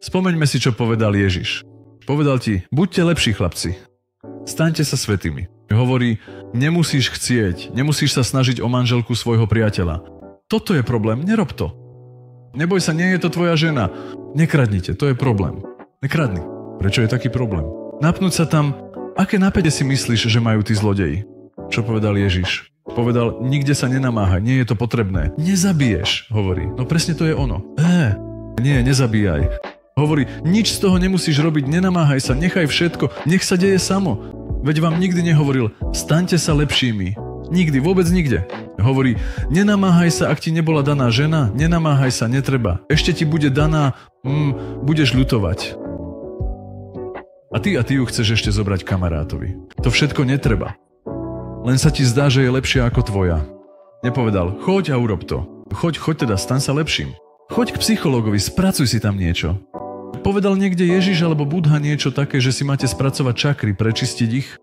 Spomeňme si, čo povedal Ježiš. Povedal ti, buďte lepší chlapci. Staňte sa svätými. Hovorí, nemusíš chcieť, nemusíš sa snažiť o manželku svojho priateľa. Toto je problém, nerob to. Neboj sa, nie je to tvoja žena. Nekradnite, to je problém. Nekradni. Prečo je taký problém? Napnúť sa tam, aké napätie si myslíš, že majú tí zlodeji? Čo povedal Ježiš? Povedal, nikde sa nenamáhaj, nie je to potrebné. Nezabiješ, hovorí. No presne to je ono. Nie, nezabíjaj. Hovorí, nič z toho nemusíš robiť, nenamáhaj sa, nechaj všetko, nech sa deje samo. Veď vám nikdy nehovoril, staňte sa lepšími. Nikdy, vôbec nikde. Hovorí, nenamáhaj sa, ak ti nebola daná žena, nenamáhaj sa, netreba. Ešte ti bude daná, budeš ľutovať. A ty ju chceš ešte zobrať kamarátovi. To všetko netreba. Len sa ti zdá, že je lepšia ako tvoja. Nepovedal, choď a urob to. Choď teda, staň sa lepším. Choď k psychologovi, spracuj si tam niečo. Povedal niekde Ježiš alebo Budha niečo také, že si máte spracovať čakry, prečistiť ich?